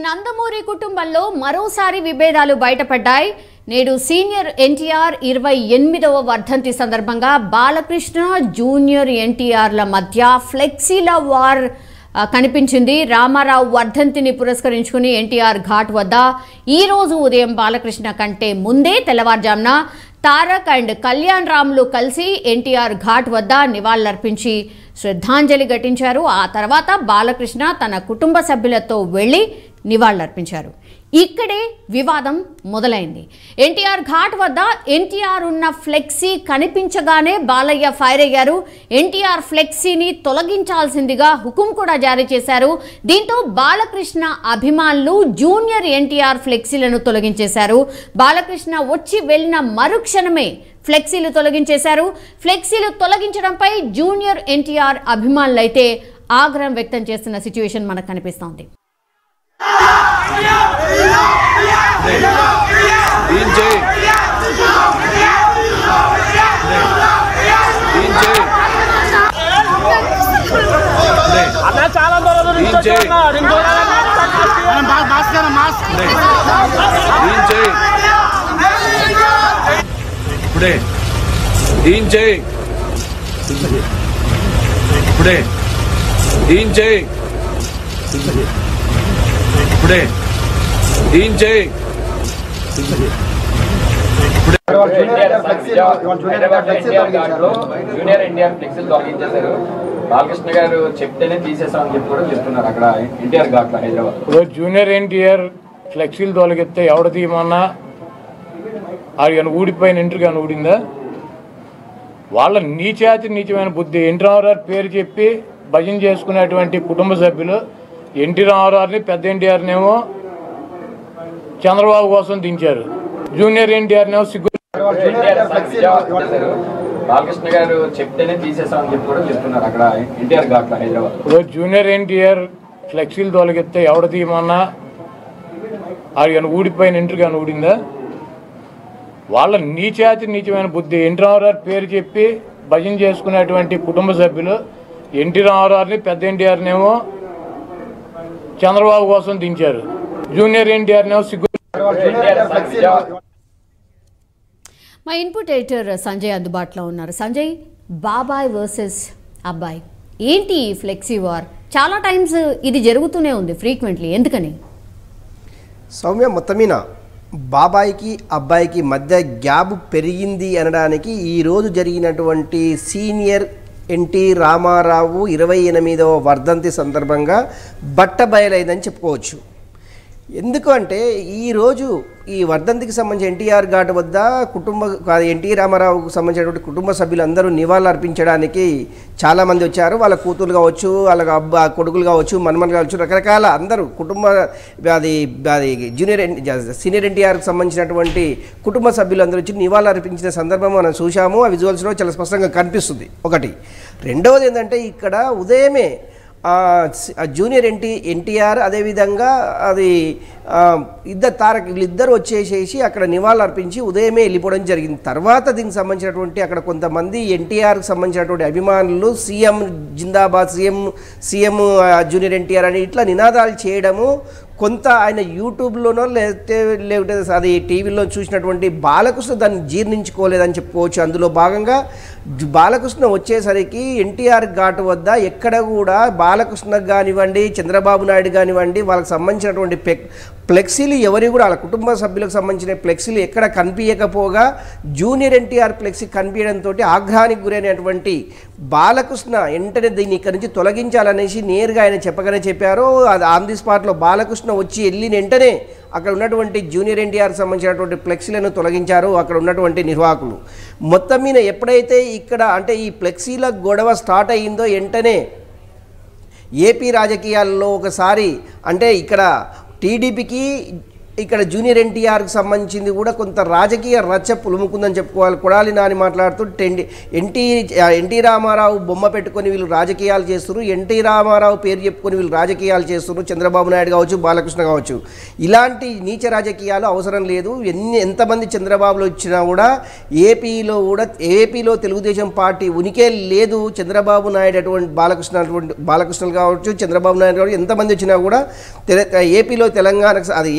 నందమూరి కుటుంబంలో మరోసారి విభేదాలు బయటపడ్డాయి. నేడు సీనియర్ ఎన్టీఆర్ 28వ వర్ధంతి సందర్భంగా బాలకృష్ణ జూనియర్ ఎన్టీఆర్ల మధ్య ఫ్లెక్సీల వార్ కనిపించింది. రామారావు వర్ధంతిని పురస్కరించుకుని ఎన్టీఆర్ ఘాట్ వద్ద ఈ రోజు ఉదయం బాలకృష్ణ కంటే ముందే తెల్లవారుజామున తారక్ అండ్ కళ్యాణ్ రామ్లు కలిసి ఎన్టీఆర్ ఘాట్ వద్ద నివాళులర్పించి శ్రద్ధాంజలి ఘటించారు. ఆ తర్వాత బాలకృష్ణ తన కుటుంబ సభ్యులతో వెళ్లి నివాళులర్పించారు. ఇక్కడే వివాదం మొదలైంది. ఎన్టీఆర్ ఘాట్ వద్ద ఎన్టీఆర్ ఉన్న ఫ్లెక్సీ కనిపించగానే బాలయ్య ఫైర్ అయ్యారు. ఎన్టీఆర్ ఫ్లెక్సీని తొలగించాల్సిందిగా హుకుం కూడా జారీ చేశారు. దీంతో బాలకృష్ణ అభిమానులు జూనియర్ ఎన్టీఆర్ ఫ్లెక్సీలను తొలగించేశారు. బాలకృష్ణ వచ్చి వెళ్లిన మరుక్షణమే ఫ్లెక్సీలు తొలగించేశారు. ఫ్లెక్సీలు తొలగించడంపై జూనియర్ ఎన్టీఆర్ అభిమానులైతే ఆగ్రహం వ్యక్తం చేస్తున్న సిచ్యువేషన్ మనకు కనిపిస్తోంది. జూనియర్ ఎన్టీఆర్ ఫ్లెక్సీలు తొలగించేశారు. బాలకృష్ణ గారు చెప్తేనే తీసేసామని చెప్పి కూడా చెప్తున్నారు అక్కడ ఎన్టీఆర్ ఘాట్లో హైదరాబాద్. జూనియర్ ఎన్టీఆర్ ఫ్లెక్సీలు తొలగిస్తే ఎవడ తీయమన్నా అది కానీ ఊడిపోయిన ఎంట్రీ కానీ ఊడిందా? వాళ్ళ నీచమైన బుద్ధి. ఎన్టీ రామారావు పేరు చెప్పి భజన చేసుకునేటువంటి కుటుంబ సభ్యులు ఎన్టీ రామారావుని పెద్ద ఎన్టీఆర్నేమో చంద్రబాబు కోసం దించారు. జూనియర్ ఎన్టీఆర్నేమో సిగ్గు. బాలకృష్ణ గారు చెప్తేనే తీసేసామని చెప్పి కూడా చెప్తున్నారు అక్కడ ఎన్టీఆర్ ఘాట్లో హైదరాబాద్. జూనియర్ ఎన్టీఆర్ ఫ్లెక్సీలు తొలగిస్తే ఎవడ తీయమన్నా అది కానీ ఊడిపోయిన ఎంట్రీ కానీ ఊడిందా? వాళ్ళ నీచమైన బుద్ధి. ఎన్టీ రామారావు పేరు చెప్పి భజన చేసుకునేటువంటి కుటుంబ సభ్యులు ఎన్టీ రామారావుని పెద్ద ఎన్టీఆర్నేమో చంద్రబాబు కోసం దించారు. జూనియర్ ఎన్టీఆర్నేమో సిగ్గు. మా ఇన్పుట్ ఎడిటర్ సంజయ్ అందుబాటులో ఉన్నారు. సంజయ్, బాబాయ్ వర్సెస్ అబ్బాయి ఏంటి ఈ ఫ్లెక్సీ వార్? చాలా టైమ్స్ ఇది జరుగుతూనే ఉంది ఫ్రీక్వెంట్లీ, ఎందుకని? సౌమ్య, మొత్తమీన బాబాయికి అబ్బాయికి మధ్య గ్యాప్ పెరిగింది అనడానికి ఈరోజు జరిగినటువంటి సీనియర్ ఎన్టీ రామారావు 28వ వర్ధంతి సందర్భంగా బట్టబయలైందని చెప్పుకోవచ్చు. ఎందుకంటే ఈరోజు ఈ వర్ధంతికి సంబంధించి ఎన్టీఆర్ ఘాట్ వద్ద ఎన్టీ రామారావుకు సంబంధించినటువంటి కుటుంబ సభ్యులందరూ నివాళులు అర్పించడానికి చాలామంది వచ్చారు. వాళ్ళ కూతురు కావచ్చు, వాళ్ళ కొడుకులు కావచ్చు, మన్మన్లు కావచ్చు, రకరకాల అందరూ అది సీనియర్ ఎన్టీఆర్కి సంబంధించినటువంటి కుటుంబ సభ్యులందరూ వచ్చి నివాళులు అర్పించిన సందర్భం మనం చూసాము. ఆ విజువల్స్లో చాలా స్పష్టంగా కనిపిస్తుంది. ఒకటి. రెండవది ఏంటంటే ఇక్కడ ఉదయమే జూనియర్ ఎన్టీఆర్ అదేవిధంగా అది తారక్ వీళ్ళిద్దరు వచ్చేసేసి అక్కడ నివాళులు అర్పించి ఉదయమే వెళ్ళిపోవడం జరిగింది. తర్వాత దీనికి సంబంధించినటువంటి అక్కడ కొంతమంది ఎన్టీఆర్కి సంబంధించినటువంటి అభిమానులు సీఎం జిందాబాద్, సీఎం జూనియర్ ఎన్టీఆర్ అని ఇట్లా నినాదాలు చేయడము, కొంత ఆయన యూట్యూబ్లోనో లేకపోతే అది టీవీలో చూసినటువంటి బాలకృష్ణ దాన్ని జీర్ణించుకోలేదని చెప్పుకోవచ్చు. అందులో భాగంగా బాలకృష్ణ వచ్చేసరికి ఎన్టీఆర్ ఘాట్ వద్ద ఎక్కడ కూడా బాలకృష్ణకు కానివ్వండి, చంద్రబాబు నాయుడు కానివ్వండి, వాళ్ళకి సంబంధించినటువంటి ఫ్లెక్సీలు ఎవరి కూడా వాళ్ళ కుటుంబ సభ్యులకు సంబంధించిన ఫ్లెక్సీలు ఎక్కడ కనిపించకపోగా జూనియర్ ఎన్టీఆర్ ఫ్లెక్సీ కనిపించడంతో ఆగ్రహానికి గురైనటువంటి బాలకృష్ణ వెంటనే దీన్ని ఇక్కడి నుంచి తొలగించాలనేసి నేరుగా ఆయన చెప్పారు. అది ఆన్ ది స్పాట్లో బాలకృష్ణ వచ్చి వెళ్ళిన వెంటనే అక్కడ ఉన్నటువంటి జూనియర్ ఎన్టీఆర్కి సంబంధించినటువంటి ఫ్లెక్సీలను తొలగించారు అక్కడ ఉన్నటువంటి నిర్వాహకులు. మొత్తం మీద ఎప్పుడైతే ఇక్కడ అంటే ఈ ఫ్లెక్సీల గొడవ స్టార్ట్ అయ్యిందో వెంటనే ఏపీ రాజకీయాల్లో ఒకసారి అంటే ఇక్కడ టీడీపీకి ఇక్కడ జూనియర్ ఎన్టీఆర్కి సంబంధించింది కూడా కొంత రాజకీయ రచ్చ పులుముకుందని చెప్పుకోవాలి. కొడాలి నాని మాట్లాడుతూ ఎన్టీ రామారావు బొమ్మ పెట్టుకొని వీళ్ళు రాజకీయాలు చేస్తున్నారు, ఎన్టీ రామారావు పేరు చెప్పుకొని వీళ్ళు రాజకీయాలు చేస్తున్నారు, చంద్రబాబు నాయుడు కావచ్చు, బాలకృష్ణ కావచ్చు. ఇలాంటి నీచ రాజకీయాలు అవసరం లేదు. ఎంతమంది చంద్రబాబులో వచ్చినా కూడా ఏపీలో తెలుగుదేశం పార్టీ ఉనికే లేదు. చంద్రబాబు నాయుడు అటువంటి బాలకృష్ణలు కావచ్చు, చంద్రబాబు నాయుడు కావచ్చు, ఎంతమంది వచ్చినా కూడా ఏపీలో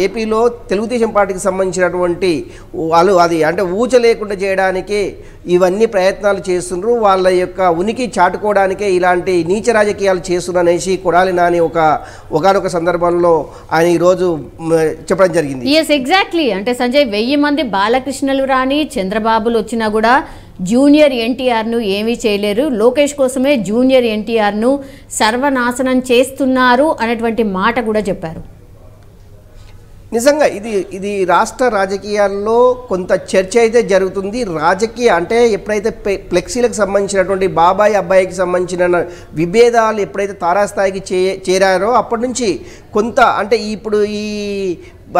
ఏపీలో తెలుగుదేశం పార్టీకి సంబంధించినటువంటి వాళ్ళు అంటే ఊచ లేకుండా చేయడానికి ఇవన్నీ ప్రయత్నాలు చేస్తున్నారు. వాళ్ళ యొక్క ఉనికి చాటుకోవడానికే ఇలాంటి నీచ రాజకీయాలు చేస్తున్నారు అనేసి కొడాలి నాని ఒకనొక సందర్భంలో ఆయన ఈరోజు చెప్పడం జరిగింది. ఎగ్జాక్ట్లీ. అంటే సంజయ్ 1000 మంది బాలకృష్ణలు రాని చంద్రబాబులు వచ్చినా కూడా జూనియర్ ఎన్టీఆర్ను ఏమీ చేయలేరు. లోకేష్ కోసమే జూనియర్ ఎన్టీఆర్ను సర్వనాశనం చేస్తున్నారు అనేటువంటి మాట కూడా చెప్పారు. నిజంగా ఇది రాష్ట్ర రాజకీయాల్లో కొంత చర్చ అయితే జరుగుతుంది. అంటే ఎప్పుడైతే ఫ్లెక్సీలకు సంబంధించినటువంటి బాబాయ్ అబ్బాయికి సంబంధించిన విభేదాలు ఎప్పుడైతే తారాస్థాయికి చేరారో అప్పటి నుంచి కొంత అంటే ఇప్పుడు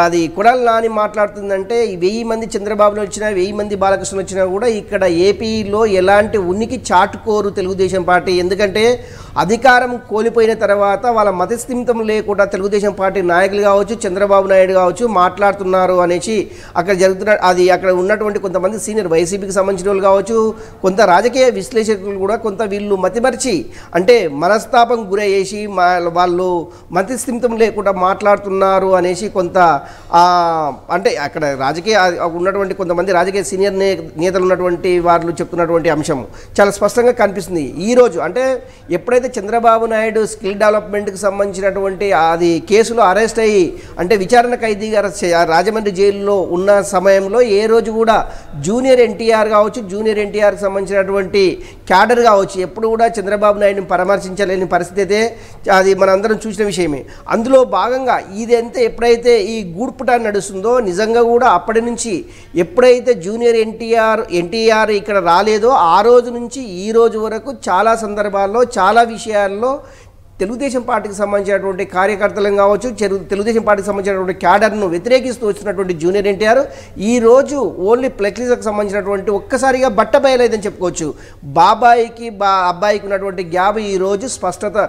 అది కొడాలి నాని మాట్లాడుతుందంటే 1000 మంది చంద్రబాబులు వచ్చినా 1000 మంది బాలకృష్ణ వచ్చినా కూడా ఇక్కడ ఏపీలో ఎలాంటి ఉనికి చాటుకోరు తెలుగుదేశం పార్టీ. ఎందుకంటే అధికారం కోల్పోయిన తర్వాత వాళ్ళ మతస్థిమితం లేకుండా తెలుగుదేశం పార్టీ నాయకులు కావచ్చు, చంద్రబాబు నాయుడు కావచ్చు మాట్లాడుతున్నారు అనేసి అక్కడ జరుగుతున్న అక్కడ ఉన్నటువంటి కొంతమంది సీనియర్ వైసీపీకి సంబంధించిన వాళ్ళు కావచ్చు, కొంత రాజకీయ విశ్లేషకులు కూడా కొంత వీళ్ళు మతిమరిచి అంటే మనస్తాపం గురయ్యేసి వాళ్ళు మతస్థిమితం లేకుండా మాట్లాడుతున్నారు అనేసి కొంత అంటే అక్కడ రాజకీయ ఉన్నటువంటి కొంతమంది రాజకీయ సీనియర్ నేతలు ఉన్నటువంటి వాళ్ళు చెప్తున్నటువంటి అంశం చాలా స్పష్టంగా కనిపిస్తుంది. ఈరోజు అంటే ఎప్పుడైతే చంద్రబాబు నాయుడు స్కిల్ డెవలప్మెంట్కి సంబంధించినటువంటి కేసులో అరెస్ట్ అయ్యి అంటే విచారణ ఖైదీగా రాజమండ్రి జైలులో ఉన్న సమయంలో ఏ రోజు కూడా జూనియర్ ఎన్టీఆర్ కావచ్చు, జూనియర్ ఎన్టీఆర్కి సంబంధించినటువంటి క్యాడర్ కావచ్చు ఎప్పుడు కూడా చంద్రబాబు నాయుడుని పరామర్శించలేని పరిస్థితి అయితే అది మనందరం చూసిన విషయమే. అందులో భాగంగా ఇదంతా ఎప్పుడైతే ఈ గూడ్పుట నడుస్తుందో నిజంగా కూడా అప్పటి నుంచి ఎప్పుడైతే జూనియర్ ఎన్టీఆర్ ఇక్కడ రాలేదో ఆ రోజు నుంచి ఈ రోజు వరకు చాలా సందర్భాల్లో చాలా విషయాల్లో తెలుగుదేశం పార్టీకి సంబంధించినటువంటి కార్యకర్తలను కావచ్చు, తెలుగుదేశం పార్టీకి సంబంధించినటువంటి క్యాడర్ను వ్యతిరేకిస్తూ వచ్చినటువంటి జూనియర్ ఎన్టీఆర్ ఈరోజు ఓన్లీ ఫ్లెక్సీలకు సంబంధించినటువంటి ఒక్కసారిగా బట్టబయలేదని చెప్పుకోవచ్చు. బాబాయికి అబ్బాయికి ఉన్నటువంటి గ్యాప్ ఈరోజు స్పష్టత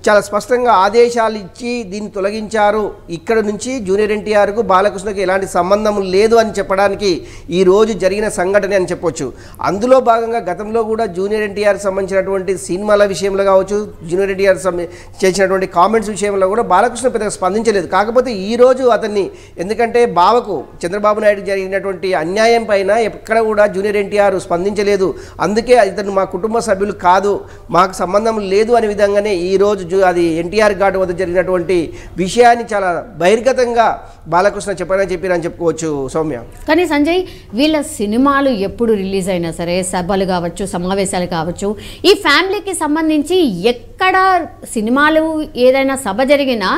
చాలా స్పష్టంగా ఆదేశాలు ఇచ్చి దీన్ని తొలగించారు. ఇక్కడ నుంచి జూనియర్ ఎన్టీఆర్కు బాలకృష్ణకు ఎలాంటి సంబంధం లేదు అని చెప్పడానికి ఈరోజు జరిగిన సంఘటన అని చెప్పొచ్చు. అందులో భాగంగా గతంలో కూడా జూనియర్ ఎన్టీఆర్కి సంబంధించినటువంటి సినిమాల విషయంలో కావచ్చు, జూనియర్ ఎన్టీఆర్ చేసినటువంటి కామెంట్స్ విషయంలో కూడా బాలకృష్ణ పెద్దగా స్పందించలేదు. కాకపోతే ఈరోజు అతన్ని ఎందుకంటే బావకు చంద్రబాబు నాయుడు జరిగినటువంటి అన్యాయం పైన ఎక్కడ కూడా జూనియర్ ఎన్టీఆర్ స్పందించలేదు. అందుకే ఇతను మా కుటుంబ సభ్యులు కాదు, మాకు సంబంధం లేదు అనే విధంగానే ఈరోజు అది ఎన్టీఆర్ ఘాట్ వద్ద జరిగినటువంటి విషయాన్ని చాలా బహిర్గతంగా బాలకృష్ణ చెప్పారని చెప్పుకోవచ్చు సౌమ్య. కానీ సంజయ్ వీళ్ళ సినిమాలు ఎప్పుడు రిలీజ్ అయినా సరే సభలు కావచ్చు, సమావేశాలు కావచ్చు, ఈ ఫ్యామిలీకి సంబంధించి ఎక్కడ సినిమాలు ఏదైనా సభ జరిగినా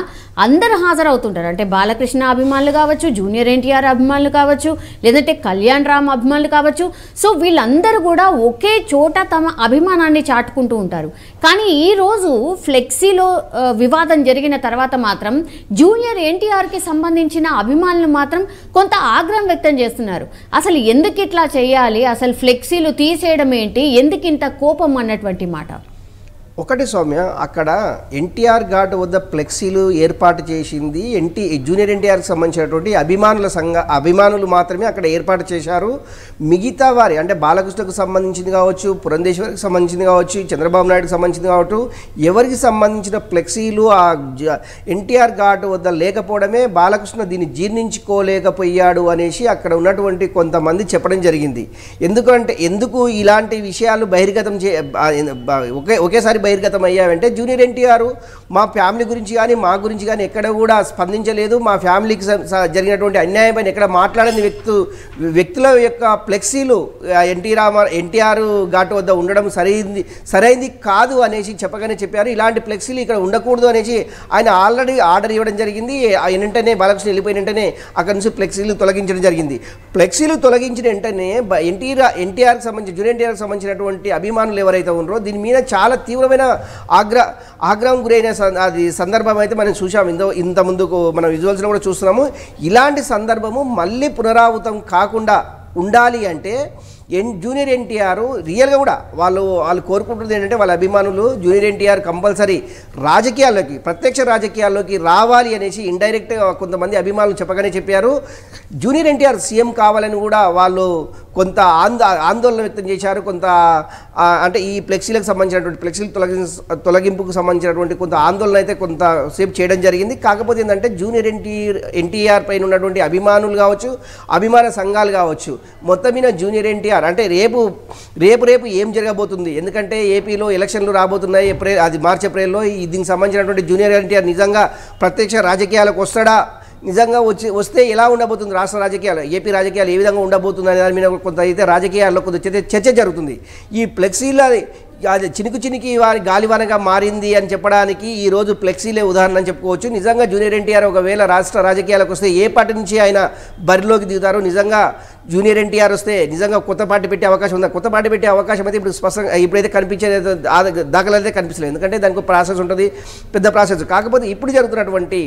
అందరూ హాజరవుతుంటారు. అంటే బాలకృష్ణ అభిమానులు కావచ్చు, జూనియర్ ఎన్టీఆర్ అభిమానులు కావచ్చు, లేదంటే కళ్యాణ్ రామ్ అభిమానులు కావచ్చు. సో వీళ్ళందరూ కూడా ఒకే చోట తమ అభిమానాన్ని చాటుకుంటూ ఉంటారు. కానీ ఈరోజు ఫ్లెక్సీలో వివాదం జరిగిన తర్వాత మాత్రం జూనియర్ ఎన్టీఆర్కి సంబంధించిన అభిమానులు మాత్రం కొంత ఆగ్రహం వ్యక్తం చేస్తున్నారు. అసలు ఎందుకు ఇట్లా చేయాలి, అసలు ఫ్లెక్సీలు తీసేయడం ఏంటి, ఎందుకు ఇంత కోపం అన్నటువంటి మాట. ఒకటి సౌమ్య, అక్కడ ఎన్టీఆర్ ఘాట్ వద్ద ఫ్లెక్సీలు ఏర్పాటు చేసింది జూనియర్ ఎన్టీఆర్కి సంబంధించినటువంటి అభిమానులు మాత్రమే అక్కడ ఏర్పాటు చేశారు. మిగతా వారి అంటే బాలకృష్ణకు సంబంధించింది కావచ్చు, పురంధేశ్వరికి సంబంధించింది కావచ్చు, చంద్రబాబు నాయుడుకి సంబంధించింది కావచ్చు, ఎవరికి సంబంధించిన ఫ్లెక్సీలు ఆ ఎన్టీఆర్ ఘాట్ వద్ద లేకపోవడమే బాలకృష్ణ దీన్ని జీర్ణించుకోలేకపోయాడు అనేసి అక్కడ ఉన్నటువంటి కొంతమంది చెప్పడం జరిగింది. ఎందుకు ఇలాంటి విషయాలు బహిర్గతం ఒకేసారి బహిర్గతం అయ్యావంటే జూనియర్ ఎన్టీఆర్ మా ఫ్యామిలీ గురించి కానీ మా గురించి కానీ ఎక్కడ కూడా స్పందించలేదు, మా ఫ్యామిలీకి జరిగినటువంటి అన్యాయం పైన ఎక్కడ మాట్లాడని వ్యక్తుల యొక్క ఫ్లెక్సీలు ఎన్టీఆర్ ఘాట్ వద్ద ఉండడం సరైంది కాదు అనేసి చెప్పారు. ఇలాంటి ఫ్లెక్సీలు ఇక్కడ ఉండకూడదు అనేసి ఆయన ఆల్రెడీ ఆర్డర్ ఇవ్వడం జరిగింది. వెంటనే బాలకృష్ణ వెళ్ళిపోయిన వెంటనే అక్కడ నుంచి ఫ్లెక్సీలు తొలగించడం జరిగింది. ఫ్లెక్సీలు తొలగించిన వెంటనే జూనియర్ ఎన్టీఆర్కి సంబంధించినటువంటి అభిమానులు ఎవరైతే ఉన్నారో దీని మీద చాలా తీవ్రమైన తీవ్రమైన ఆగ్రహం గురైన అది సందర్భం అయితే మనం చూసాం. ఇంత ముందుకు మనం విజువల్స్లో కూడా చూస్తున్నాము. ఇలాంటి సందర్భము మళ్ళీ పునరావృతం కాకుండా ఉండాలి అంటే జూనియర్ ఎన్టీఆర్ రియల్గా కూడా వాళ్ళు కోరుకుంటుంది ఏంటంటే వాళ్ళ అభిమానులు జూనియర్ ఎన్టీఆర్ కంపల్సరీ రాజకీయాల్లోకి ప్రత్యక్ష రాజకీయాల్లోకి రావాలి అనేసి ఇండైరెక్ట్గా కొంతమంది అభిమానులు చెప్పగానే చెప్పారు. జూనియర్ ఎన్టీఆర్ సీఎం కావాలని కూడా వాళ్ళు కొంత ఆందోళన వ్యక్తం చేశారు. కొంత అంటే ఈ ఫ్లెక్సీలకు సంబంధించినటువంటి ఫ్లెక్సీల తొలగింపుకు సంబంధించినటువంటి కొంత ఆందోళన అయితే కొంతసేపు చేయడం జరిగింది. కాకపోతే ఏంటంటే జూనియర్ ఎన్టీఆర్ పైన ఉన్నటువంటి అభిమానులు కావచ్చు, అభిమాన సంఘాలు కావచ్చు, మొత్తం మీద జూనియర్ ఎన్టీఆర్ అంటే రేపు ఏం జరగబోతుంది, ఎందుకంటే ఏపీలో ఎలక్షన్లు రాబోతున్నాయి మార్చి ఏప్రిల్లో. దీనికి సంబంధించినటువంటి జూనియర్ ఎన్టీఆర్ నిజంగా ప్రత్యక్ష రాజకీయాలకు వస్తాడా, నిజంగా వస్తే ఎలా ఉండబోతుంది రాష్ట్ర రాజకీయాలు, ఏపీ రాజకీయాలు ఏ విధంగా ఉండబోతుంది అనే దాని మీద కొంత అయితే రాజకీయాల్లో కొంత చర్చ జరుగుతుంది. ఈ ఫ్లెక్సీల అది చినికి వారి గాలివానగా మారింది అని చెప్పడానికి ఈరోజు ఫ్లెక్సీలే ఉదాహరణ అని చెప్పుకోవచ్చు. నిజంగా జూనియర్ ఎన్టీఆర్ ఒకవేళ రాష్ట్ర రాజకీయాలకు వస్తే ఏ పార్టీ నుంచి ఆయన బరిలోకి దిగుతారో, నిజంగా జూనియర్ ఎన్టీఆర్ వస్తే నిజంగా కొత్త పార్టీ పెట్టే అవకాశం ఉందా? కొత్త పార్టీ పెట్టే అవకాశం అయితే ఇప్పుడు స్పష్టంగా ఇప్పుడైతే కనిపించే దాఖలు అయితే కనిపించలేదు, ఎందుకంటే దానికి ప్రాసెస్ ఉంటుంది, పెద్ద ప్రాసెస్. కాకపోతే ఇప్పుడు జరుగుతున్నటువంటి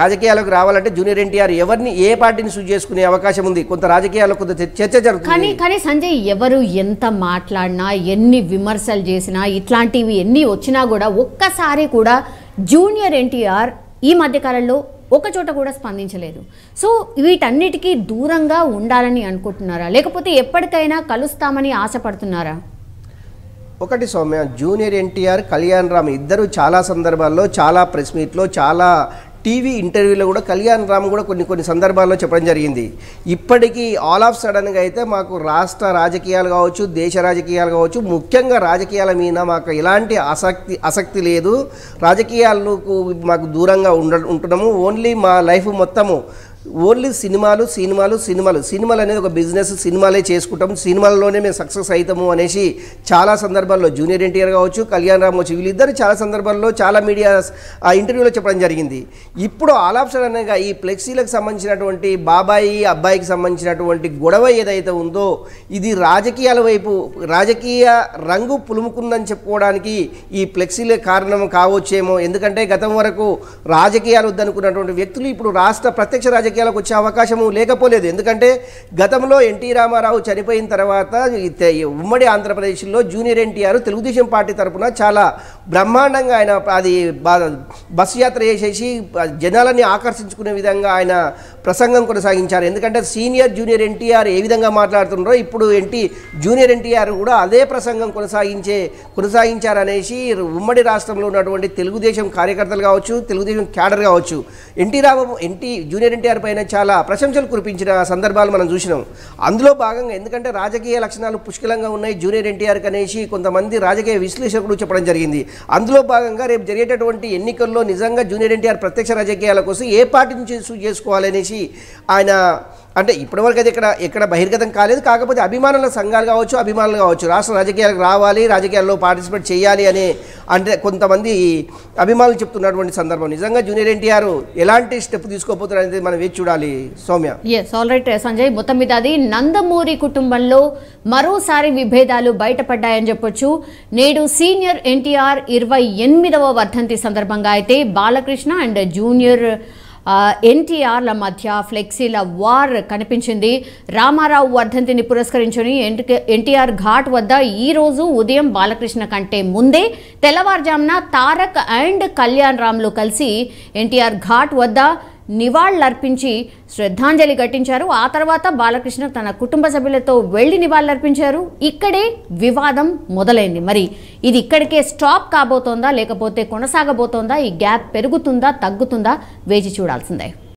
రాజకీయాలకు రావాలంటే జూనియర్ ఎన్టీఆర్ ఎవరిని ఏ పార్టీని సూచి చేసుకునే అవకాశం ఉంది, కొంత రాజకీయాల్లో కొంత చర్చ జరుగుతుంది. కానీ సంజయ్, ఎవరు ఎంత మాట్లాడినా, ఎన్ని విమర్శలు చేసినా, ఇట్లాంటివి ఎన్ని వచ్చినా కూడా ఒక్కసారి కూడా జూనియర్ ఎన్టీఆర్ ఈ మధ్యకాలంలో ఒక చోట కూడా స్పందించలేదు. సో వీటన్నిటికీ దూరంగా ఉండాలని అనుకుంటున్నారా, లేకపోతే ఎప్పటికైనా కలుస్తామని ఆశపడుతున్నారా? ఒకటి సౌమ్య, జూనియర్ ఎన్టీఆర్, కళ్యాణ్ రామ్ ఇద్దరు చాలా సందర్భాల్లో, చాలా ప్రెస్ మీట్లో, చాలా టీవీ ఇంటర్వ్యూలో కూడా కళ్యాణ్ రామ్ కూడా కొన్ని సందర్భాల్లో చెప్పడం జరిగింది. ఇప్పటికీ ఆల్ ఆఫ్ సడన్గా అయితే మాకు రాష్ట్ర రాజకీయాలు కావచ్చు, దేశ రాజకీయాలు కావచ్చు, ముఖ్యంగా రాజకీయాల మీద మాకు ఎలాంటి ఆసక్తి లేదు, రాజకీయాలకు మాకు దూరంగా ఉంటున్నాము, ఓన్లీ మా లైఫ్ మొత్తము ఓన్లీ సినిమాలు అనేది ఒక బిజినెస్, సినిమాలే చేసుకుంటాము, సినిమాల్లోనే మేము సక్సెస్ అవుతాము అనేసి చాలా సందర్భాల్లో జూనియర్ ఎన్టీఆర్ కావచ్చు, కళ్యాణ్ రామ్ కావచ్చు, వీళ్ళిద్దరు చాలా సందర్భాల్లో చాలా మీడియా ఇంటర్వ్యూలో చెప్పడం జరిగింది. ఇప్పుడు ఆల్ ఆఫ్ సడన్ గా ఈ ఫ్లెక్సీలకు సంబంధించినటువంటి బాబాయి అబ్బాయికి సంబంధించినటువంటి గొడవ ఏదైతే ఉందో ఇది రాజకీయాల వైపు రాజకీయ రంగు పులుముకుందని చెప్పుకోవడానికి ఈ ఫ్లెక్సీలే కారణం కావచ్చేమో. ఎందుకంటే గతం వరకు రాజకీయాలు వద్దనుకున్నటువంటి వ్యక్తులు ఇప్పుడు రాష్ట్ర ప్రత్యక్ష రాజకీయాలకు వచ్చే అవకాశము లేకపోలేదు. ఎందుకంటే గతంలో ఎన్టీ రామారావు చనిపోయిన తర్వాత ఉమ్మడి ఆంధ్రప్రదేశ్లో జూనియర్ ఎన్టీఆర్ తెలుగుదేశం పార్టీ తరఫున చాలా బ్రహ్మాండంగా ఆయన అది బస్సు యాత్ర చేసేసి జనాలని ఆకర్షించుకునే విధంగా ఆయన ప్రసంగం కొనసాగించారు. ఎందుకంటే సీనియర్ జూనియర్ ఎన్టీఆర్ ఏ విధంగా మాట్లాడుతున్నారో ఇప్పుడు జూనియర్ ఎన్టీఆర్ కూడా అదే ప్రసంగం కొనసాగించారనేసి ఉమ్మడి రాష్ట్రంలో ఉన్నటువంటి తెలుగుదేశం కార్యకర్తలు కావచ్చు, తెలుగుదేశం క్యాడర్ కావచ్చు, జూనియర్ ఎన్టీఆర్ పైన చాలా ప్రశంసలు కురిపించిన సందర్భాలు మనం చూసినాం. అందులో భాగంగా ఎందుకంటే రాజకీయ లక్షణాలు పుష్కలంగా ఉన్నాయి జూనియర్ ఎన్టీఆర్కి అనేసి కొంతమంది రాజకీయ విశ్లేషకులు చెప్పడం జరిగింది. అందులో భాగంగా రేపు జరిగేటటువంటి ఎన్నికల్లో నిజంగా జూనియర్ ఎన్టీఆర్ ప్రత్యక్ష రాజకీయాల కోసం ఏ పార్టీ నుంచి చేసుకోవాలనేసి ఆయన అంటే ఇప్పటివరకు అయితే ఎక్కడ బహిర్గతం కాలేదు. కాకపోతే అభిమానుల సంఘాలు కావచ్చు, రాష్ట్ర రాజకీయాలకు రావాలి, రాజకీయాల్లో పార్టిసిపేట్ చేయాలి అనే అంటే కొంతమంది అభిమానులు చెప్తున్నటువంటి సందర్భం. నిజంగా జూనియర్ ఎన్టీఆర్ ఎలాంటి స్టెప్ తీసుకోపోతారు అనేది మనం వేచి చూడాలి Soumya. Yes, all right Sanjay. మొత్తం మీద అది నందమూరి కుటుంబంలో మరోసారి విభేదాలు బయటపడ్డాయని చెప్పొచ్చు. నేడు సీనియర్ ఎన్టీఆర్ 28వ వర్ధంతి సందర్భంగా అయితే బాలకృష్ణ అండ్ జూనియర్ ఎన్టీఆర్ల మధ్య ఫ్లెక్సీల వార్ కనిపించింది. రామారావు వర్ధంతిని పురస్కరించుని ఎన్టీఆర్ ఘాట్ వద్ద ఈరోజు ఉదయం బాలకృష్ణ కంటే ముందే తెల్లవారుజామున తారక్ అండ్ కళ్యాణ్ రామ్లు కలిసి ఎన్టీఆర్ ఘాట్ వద్ద నివాళులర్పించి శ్రద్ధాంజలి ఘటించారు. ఆ తర్వాత బాలకృష్ణ తన కుటుంబ సభ్యులతో వెళ్లి నివాళులర్పించారు. ఇక్కడే వివాదం మొదలైంది. మరి ఇది ఇక్కడికే స్టాప్ కాబోతోందా, లేకపోతే కొనసాగబోతోందా? ఈ గ్యాప్ పెరుగుతుందా, తగ్గుతుందా? వేచి చూడాల్సిందే.